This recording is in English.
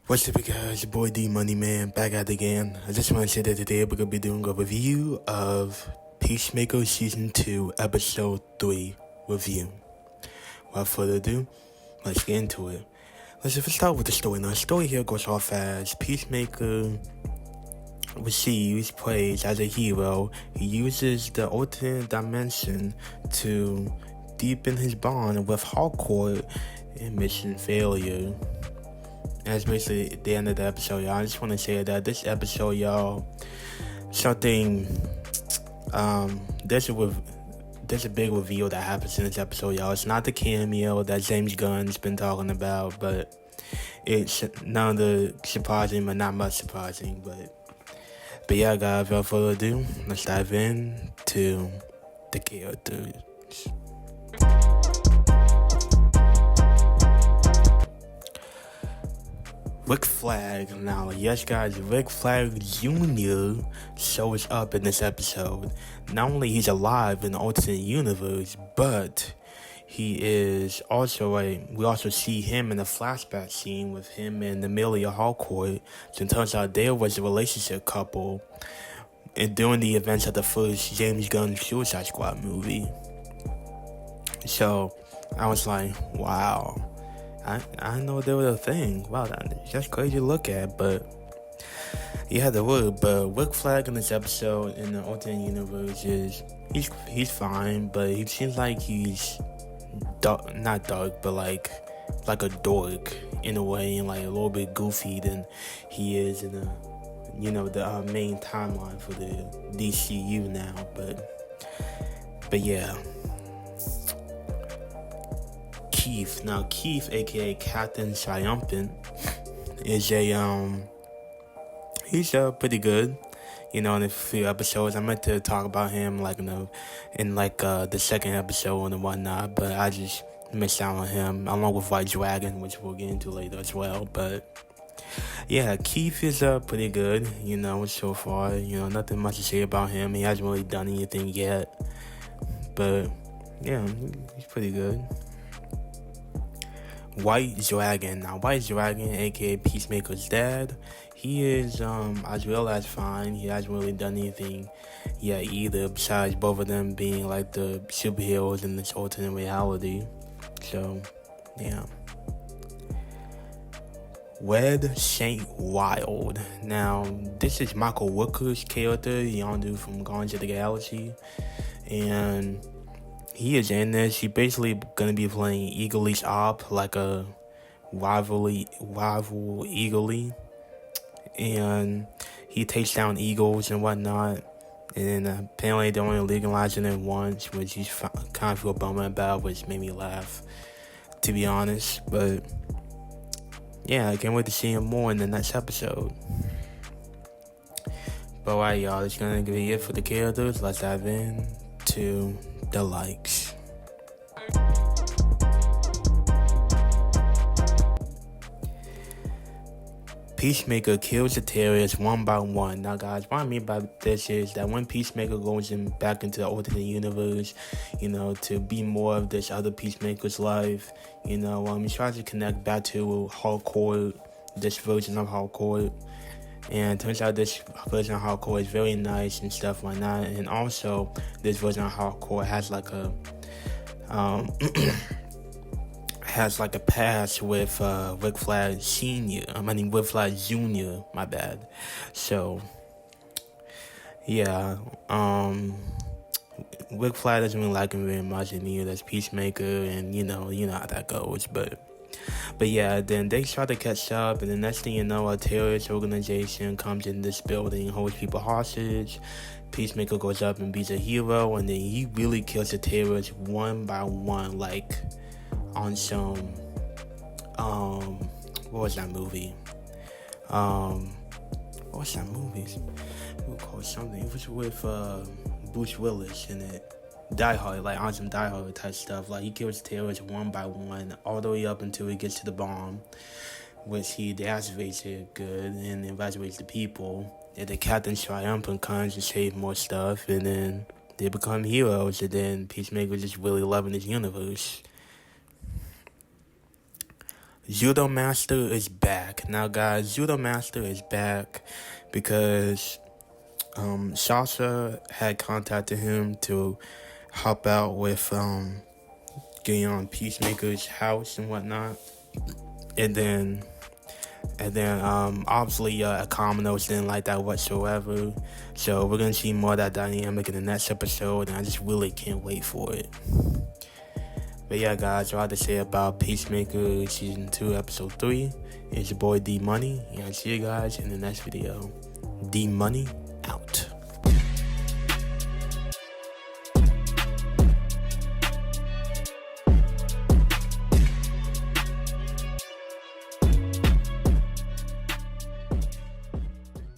What's up, guys? Your boy D Money Man back at it again. I just want to say that today we're gonna be doing a review of Peacemaker Season 2, Episode 3 review. Without further ado, let's get into it. Let's just start with the story. Now, the story here goes off as Peacemaker receives praise as a hero. He uses the alternate dimension to deepen his bond with Harcourt in mission failure. And that's basically the end of the episode, y'all. I just want to say that this episode, y'all, something, there's a big reveal that happens in this episode, y'all. It's not the cameo that James Gunn's been talking about, but it's none of the surprising, but not much surprising. But yeah, guys, without further ado, let's dive in to the characters. Rick Flag. Now, yes, guys, Rick Flag Jr. shows up in this episode. Not only he's alive in the alternate universe, but he is also we also see him in the flashback scene with him and Amelia Harcourt. So it turns out there was a relationship couple and during the events of the first James Gunn Suicide Squad movie. So I was like, wow. I know there was a thing. Wow, that's just crazy to look at, but yeah, there were. But Rick Flag in this episode in the alternate universe he's fine, but he seems like he's not dark, but like a dork in a way, and like a little bit goofy than he is in the main timeline for the DCU now. But yeah. Keith. Now, Keith, aka Captain Triumphant, is he's pretty good. In a few episodes, I meant to talk about him in the second episode and whatnot, but I just missed out on him along with White Dragon, which we'll get into later as well. But yeah, Keith is pretty good. So far, nothing much to say about him. He hasn't really done anything yet, but yeah, he's pretty good. White Dragon. Now, White Dragon, aka Peacemaker's dad, he is as well as fine. He hasn't really done anything yet either, besides both of them being like the superheroes in this alternate reality. So, yeah. Red Saint Wild. Now, this is Michael Rooker's character, the young dude from Guardians of the Galaxy, and he is in this. He basically gonna be playing Eagle's Op, like a rival Eagle, and he takes down eagles and whatnot. And apparently they're only legalizing it once, which he's kind of feel bummed about, which made me laugh, to be honest. But yeah, I can't wait to see him more in the next episode. But alright, y'all, that's gonna be it for the characters. Let's dive in to the likes. Peacemaker kills the terrorists one by one. Now, guys, what I mean by this is that when Peacemaker goes back into the alternate universe, to be more of this other Peacemaker's life, he tries to connect back to Harcourt, this version of Harcourt. And it turns out this version of Harcourt is very nice and stuff like that. And also, this version of Harcourt has like a past with Rick Flag Senior. Rick Flag Junior. My bad. So, yeah. Rick Flag doesn't really like him very much, and neither does Peacemaker, and you know how that goes. But yeah, then they try to catch up, and the next thing you know, a terrorist organization comes in this building, holds people hostage. Peacemaker goes up and beats a hero, and then he really kills the terrorists one by one, like on some, what was that movie? We'll call it something. It was with Bruce Willis in it. Die Hard, like on some Die Hard type stuff. Like he kills terrorists one by one, all the way up until he gets to the bomb, which he deactivates it good and evacuates the people. And the Captain Triumphant comes to save more stuff, and then they become heroes. And then Peacemaker just really loving his universe. Judo Master is back. Now, guys, Judo Master is back because Sasha had contacted him to help out with getting on Peacemaker's house and whatnot. And then obviously Akamanos didn't like that whatsoever. So we're gonna see more of that dynamic in the next episode, and I just really can't wait for it. But yeah, guys, all I have to say about Peacemaker Season 2, Episode 3 is your boy D Money, and I'll see you guys in the next video. D Money out.